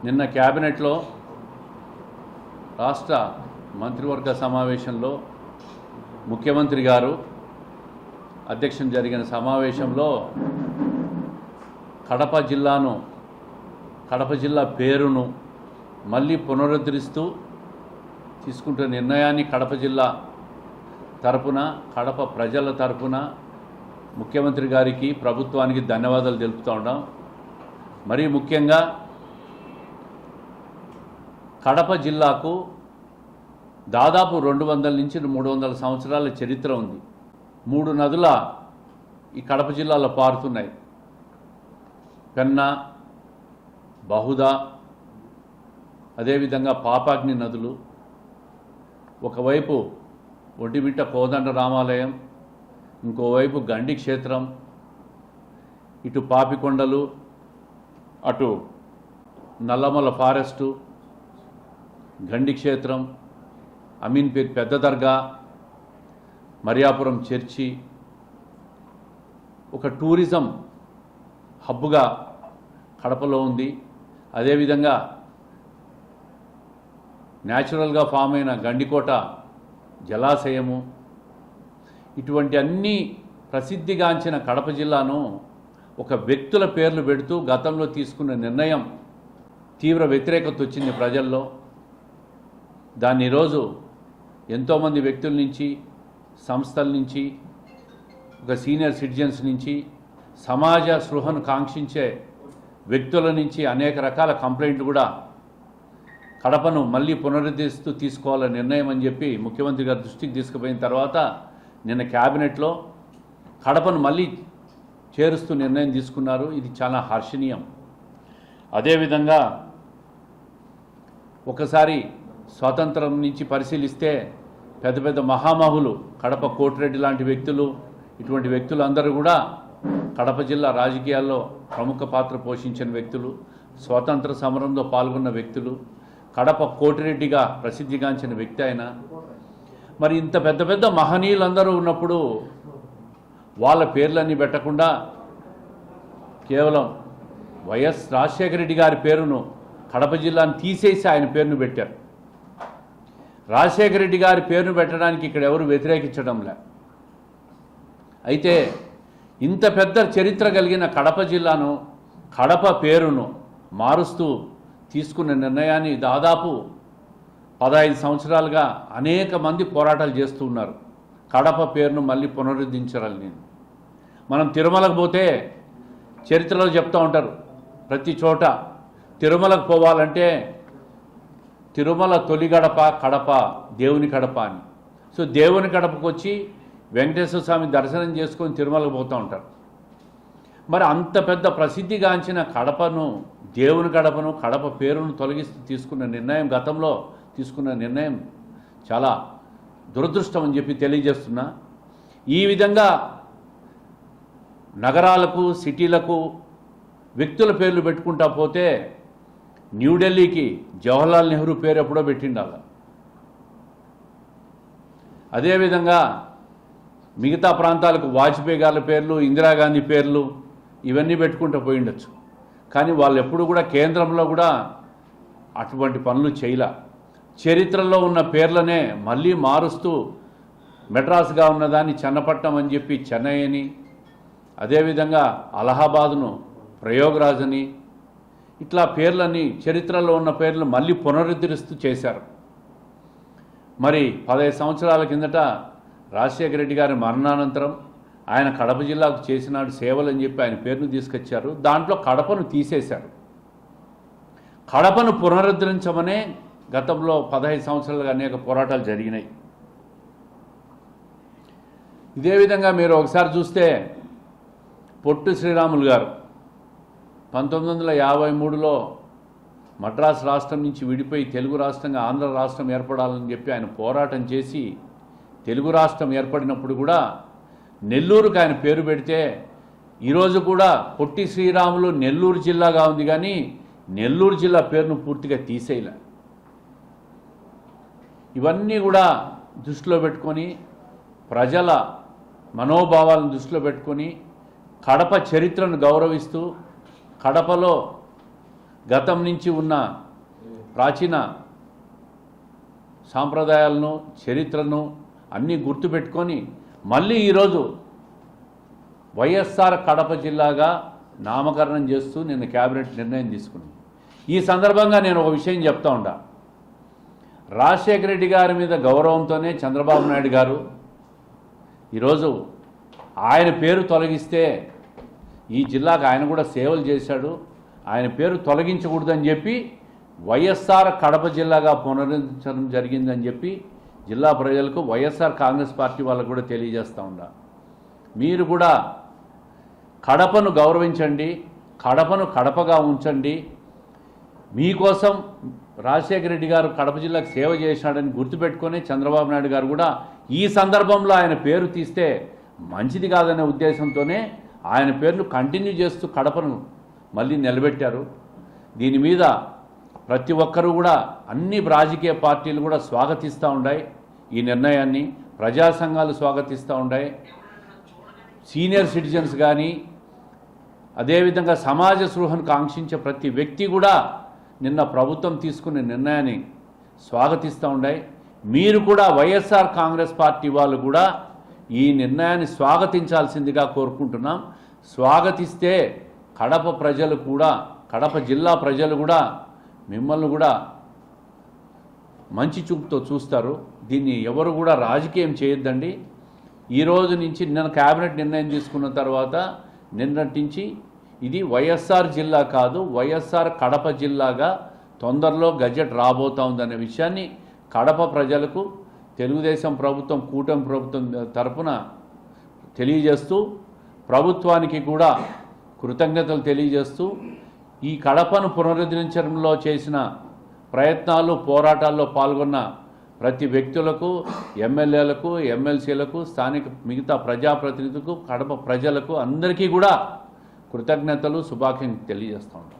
నిన్న క్యాబినెట్లో రాష్ట్ర మంత్రివర్గ సమావేశంలో ముఖ్యమంత్రి గారు అధ్యక్షం జరిగిన సమావేశంలో కడప జిల్లా పేరును మళ్ళీ పునరుద్ధరిస్తూ తీసుకుంటున్న నిర్ణయాన్ని కడప జిల్లా తరపున కడప ప్రజల తరపున ముఖ్యమంత్రి గారికి ప్రభుత్వానికి ధన్యవాదాలు తెలుపుతూ ఉన్నాం. మరీ ముఖ్యంగా కడప జిల్లాకు దాదాపు 200 నుంచి 300 సంవత్సరాల చరిత్ర ఉంది. 3 నదుల ఈ కడప జిల్లాలో పారుతున్నాయి. పెన్నా, బహుదా, అదేవిధంగా పాపాగ్ని నదులు. ఒకవైపు ఒంటిమిట్ట కోదండ రామాలయం, ఇంకోవైపు గండి క్షేత్రం, ఇటు పాపికొండలు, అటు నల్లమల ఫారెస్టు, గండి క్షేత్రం, అమీన్పేట్ పెద్ద దర్గా, మరియాపురం చర్చి, ఒక టూరిజం హబ్గా కడపలో ఉంది. అదేవిధంగా న్యాచురల్గా ఫామ్ అయిన గండికోట జలాశయము, ఇటువంటి అన్ని ప్రసిద్ధిగాంచిన కడప జిల్లాను ఒక వ్యక్తుల పేర్లు పెడుతూ గతంలో తీసుకున్న నిర్ణయం తీవ్ర వ్యతిరేకత వచ్చింది ప్రజల్లో. దాన్ని ఈరోజు ఎంతోమంది వ్యక్తుల నుంచి, సంస్థల నుంచి, ఒక సీనియర్ సిటిజన్స్ నుంచి, సమాజ స్పృహను కాంక్షించే వ్యక్తుల నుంచి అనేక రకాల కంప్లైంట్లు కూడా కడపను మళ్ళీ పునరుద్ధరిస్తూ తీసుకోవాలనే నిర్ణయం అని చెప్పి ముఖ్యమంత్రి గారి దృష్టికి తీసుకుపోయిన తర్వాత నిన్న క్యాబినెట్లో కడపను మళ్ళీ చేరుస్తూ నిర్ణయం తీసుకున్నారు. ఇది చాలా హర్షణీయం. అదేవిధంగా ఒకసారి స్వాతంత్రం నుంచి పరిశీలిస్తే పెద్ద పెద్ద మహామహులు, కడప కోటిరెడ్డి లాంటి వ్యక్తులు, ఇటువంటి వ్యక్తులందరూ కూడా కడప జిల్లా రాజకీయాల్లో ప్రముఖ పాత్ర పోషించిన వ్యక్తులు, స్వాతంత్ర సమరంలో పాల్గొన్న వ్యక్తులు, కడప కోటిరెడ్డిగా ప్రసిద్ధిగాంచిన వ్యక్తి ఆయన. మరి ఇంత పెద్ద పెద్ద మహనీయులందరూ ఉన్నప్పుడు వాళ్ళ పేర్లన్నీ పెట్టకుండా కేవలం వైఎస్ రాజశేఖర రెడ్డి గారి పేరును, కడప జిల్లాను తీసేసి ఆయన పేరును పెట్టారు. రాజశేఖర రెడ్డి గారి పేరును పెట్టడానికి ఇక్కడ ఎవరు వ్యతిరేకించడంలే. అయితే ఇంత పెద్ద చరిత్ర కలిగిన కడప జిల్లాను, కడప పేరును మారుస్తూ తీసుకున్న నిర్ణయాన్ని దాదాపు 15 సంవత్సరాలుగా అనేక మంది పోరాటాలు చేస్తూ ఉన్నారు. కడప పేరును మళ్ళీ పునరుద్ధరించాలని. మనం తిరుమలకు పోతే చరిత్రలో చెప్తూ ఉంటారు, ప్రతి చోట తిరుమలకు పోవాలంటే తిరుమల తొలి గడప కడప, దేవుని కడప అని. సో దేవుని కడపకు వచ్చి వెంకటేశ్వర స్వామి దర్శనం చేసుకొని తిరుమలకు పోతూ ఉంటారు. మరి అంత పెద్ద ప్రసిద్ధిగాంచిన కడపను, దేవుని గడపను, కడప పేరును తొలగిస్తూ తీసుకున్న నిర్ణయం, గతంలో తీసుకున్న నిర్ణయం చాలా దురదృష్టం అని చెప్పి తెలియజేస్తున్నా. ఈ విధంగా నగరాలకు, సిటీలకు వ్యక్తుల పేర్లు పెట్టుకుంటా పోతే న్యూఢిల్లీకి జవహర్లాల్ నెహ్రూ పేరు ఎప్పుడో పెట్టిండాల. అదేవిధంగా మిగతా ప్రాంతాలకు వాజ్పేయి గారి పేర్లు, ఇందిరాగాంధీ పేర్లు ఇవన్నీ పెట్టుకుంటూ పోయి ఉండొచ్చు. కానీ వాళ్ళు ఎప్పుడు కూడా కేంద్రంలో కూడా అటువంటి పనులు చేయలే. చరిత్రలో ఉన్న పేర్లనే మళ్ళీ మారుస్తూ మెడ్రాస్గా ఉన్నదాన్ని చన్నపట్నం అని చెప్పి చెన్నై అని, అదేవిధంగా అలహాబాదును ప్రయోగరాజ్ అని, ఇట్లా పేర్లని, చరిత్రలో ఉన్న పేర్లు మళ్ళీ పునరుద్ధరిస్తూ చేశారు. మరి 15 సంవత్సరాల కిందట రాజశేఖర రెడ్డి గారి మరణానంతరం ఆయన కడప జిల్లాకు చేసినాడు సేవలు అని చెప్పి ఆయన పేరును తీసుకొచ్చారు. దాంట్లో కడపను తీసేశారు. కడపను పునరుద్ధరించమనే గతంలో 15 సంవత్సరాలుగా అనేక పోరాటాలు జరిగినాయి. ఇదే విధంగా మీరు ఒకసారి చూస్తే పొట్టి శ్రీరాములు గారు 1953లో మద్రాసు రాష్ట్రం నుంచి విడిపోయి తెలుగు రాష్ట్రంగా ఆంధ్ర రాష్ట్రం ఏర్పడాలని చెప్పి ఆయన పోరాటం చేసి తెలుగు రాష్ట్రం ఏర్పడినప్పుడు కూడా నెల్లూరుకు ఆయన పేరు పెడితే ఈరోజు కూడా పొట్టి శ్రీరాములు నెల్లూరు జిల్లాగా ఉంది, కానీ నెల్లూరు జిల్లా పేరును పూర్తిగా తీసేయలే. ఇవన్నీ కూడా దృష్టిలో పెట్టుకొని, ప్రజల మనోభావాలను దృష్టిలో పెట్టుకొని, కడప చరిత్రను గౌరవిస్తూ, కడపలో గతం నుంచి ఉన్న ప్రాచీన సాంప్రదాయాలను చరిత్రను అన్నీ గుర్తుపెట్టుకొని మళ్ళీ ఈరోజు వైఎస్ఆర్ కడప జిల్లాగా నామకరణం చేస్తూ నిన్న క్యాబినెట్ నిర్ణయం తీసుకుంది. ఈ సందర్భంగా నేను ఒక విషయం చెప్తా ఉండా. రాజశేఖర రెడ్డి గారి మీద గౌరవంతోనే చంద్రబాబు నాయుడు గారు ఈరోజు ఆయన పేరు తొలగిస్తే ఈ జిల్లాకు ఆయన కూడా సేవలు చేశాడు, ఆయన పేరు తొలగించకూడదని చెప్పి వైఎస్ఆర్ కడప జిల్లాగా పునరుద్ధరించడం జరిగిందని చెప్పి జిల్లా ప్రజలకు వైఎస్ఆర్ కాంగ్రెస్ పార్టీ వాళ్ళకు కూడా తెలియజేస్తూ ఉండా. మీరు కూడా కడపను గౌరవించండి, కడపను కడపగా ఉంచండి. మీకోసం రాజశేఖర రెడ్డి గారు కడప జిల్లాకు సేవ చేశాడని గుర్తుపెట్టుకొని చంద్రబాబు నాయుడు గారు కూడా ఈ సందర్భంలో ఆయన పేరు తీస్తే మంచిది కాదనే ఉద్దేశంతోనే ఆయన పేరును కంటిన్యూ చేస్తూ కడపను మళ్ళీ నిలబెట్టారు. దీని మీద ప్రతి ఒక్కరూ కూడా అన్ని రాజకీయ పార్టీలు కూడా స్వాగతిస్తూ ఉన్నాయి. ఈ నిర్ణయాన్ని ప్రజా సంఘాలు స్వాగతిస్తూ ఉన్నాయి. సీనియర్ సిటిజన్స్ కానీ అదేవిధంగా సమాజ స్పృహను కాంక్షించే ప్రతి వ్యక్తి కూడా నిన్న ప్రభుత్వం తీసుకునే నిర్ణయాన్ని స్వాగతిస్తూ ఉన్నాయి. మీరు కూడా వైఎస్ఆర్ కాంగ్రెస్ పార్టీ వాళ్ళు కూడా ఈ నిర్ణయాన్ని స్వాగతించాల్సిందిగా కోరుకుంటున్నాం. స్వాగతిస్తే కడప ప్రజలు కూడా, కడప జిల్లా ప్రజలు కూడా మిమ్మల్ని కూడా మంచి చూపుతో చూస్తారు. దీన్ని ఎవరు కూడా రాజకీయం చేయొద్దండి. ఈ రోజు నుంచి నిన్న క్యాబినెట్ నిర్ణయం తీసుకున్న తర్వాత నిన్నటి నుంచి ఇది వైఎస్ఆర్ జిల్లా కాదు, వైఎస్ఆర్ కడప జిల్లాగా తొందరలో గజెట్ రాబోతా ఉందనే విషయాన్ని కడప ప్రజలకు తెలుగుదేశం ప్రభుత్వం, కూటమి ప్రభుత్వం తరపున తెలియజేస్తూ ప్రభుత్వానికి కూడా కృతజ్ఞతలు తెలియజేస్తూ ఈ కడపను పునరుద్ధరించడంలో చేసిన ప్రయత్నాలు, పోరాటాల్లో పాల్గొన్న ప్రతి వ్యక్తులకు, ఎమ్మెల్యేలకు, ఎమ్మెల్సీలకు, స్థానిక మిగతా ప్రజాప్రతినిధులకు, కడప ప్రజలకు అందరికీ కూడా కృతజ్ఞతలు, శుభాకాంక్షలు తెలియజేస్తూ ఉంటాం.